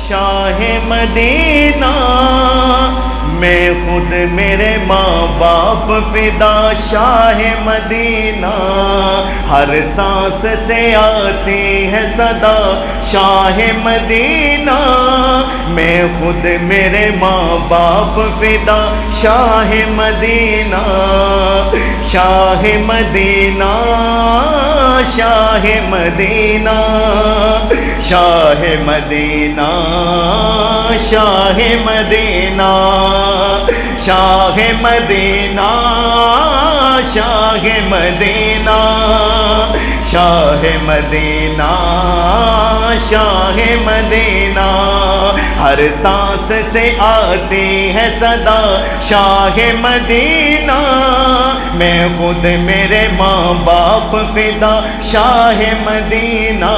شاہ مدینہ، میں خود میرے ماں باپ فدا شاہ مدینہ، ہر سانس سے آتی ہے صدا شاہ مدینہ، میں خود میرے ماں باپ فدا شاہ مدینہ، شاہ مدینہ، شاہ مدینہ، شاہ مدینہ، شاہ مدینہ، شاہ مدینہ، شاہ مدینہ، شاہ مدینہ، شاہ مدینہ، ہر سانس سے آتی ہے صدا شاہ مدینہ، میں خود میرے ماں باپ فدا شاہ مدینہ،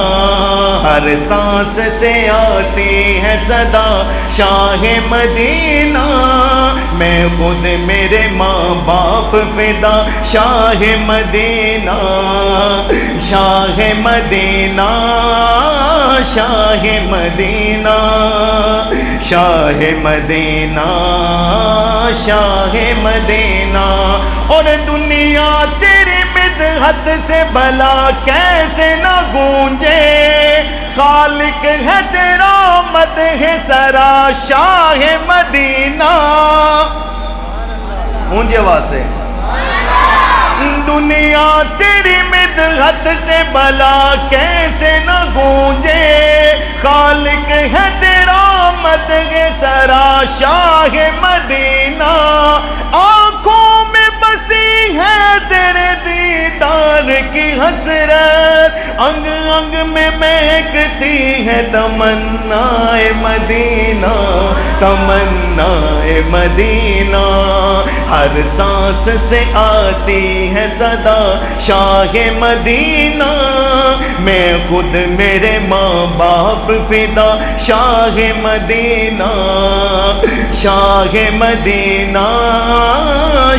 ہر سانس سے آتی ہے صدا شاہ مدینہ، میں خود میرے ماں باپ فدا شاہ مدینہ، شاہ مدینہ، شاہ مدینہ، شاہ مدینہ، شاہ مدینہ، اور دنیا تیری مدحت سے بھلا کیسے نہ گونجے، خالق ہے تیرا مدح سرا شاہ مدینہ، اونچی آواز سے، دنیا تیری مدحت سے بھلا کیسے نہ گونجے، خالق ہے تیرا مدح سرا شاہ مدینہ، آنکھوں میں بسی ہے تیرے دیدار کی حسرت، انگ انگ میں مہکتی ہے تمنا مدینہ، تمنا مدینہ، ہر سانس سے آتی ہے صدا شاہ مدینہ، میں خود میرے ماں باپ فدا شاہ مدینہ، شاہ مدینہ،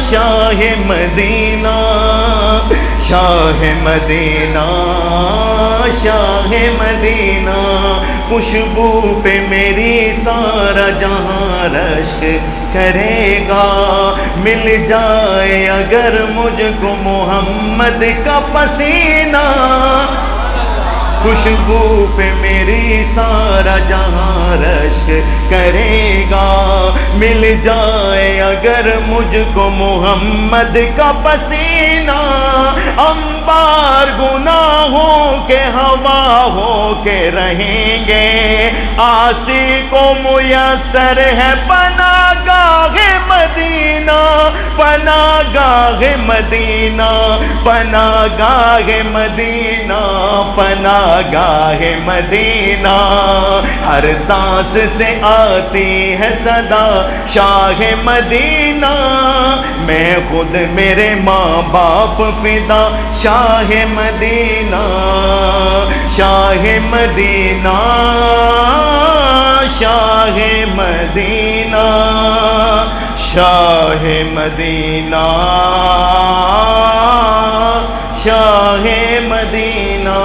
شاہ مدینہ، شاہ مدینہ، شاہ مدینہ، خوشبو پہ میری سارا جہاں رشک کرے گا، مل جائے اگر مجھ کو محمد کا پسینہ، خوشبو پہ میری سارا جہاں رشک کرے گا، مل جائے اگر مجھ کو محمد کا پسینہ، انبار گناہوں کے ہوا ہو کے رہیں گے، عاصی کو میسر ہے پناہ گاہ مدینہ، پناہ گاہ مدینہ، پناہ گاہ مدینہ، پناہ گاہ مدینہ، ہر سانس سے آتی ہے صدا شاہ مدینہ، میں خود میرے ماں باپ فدا شاہ مدینہ، شاہ مدینہ، شاہ مدینہ، شاہ مدینہ، شاہ مدینہ۔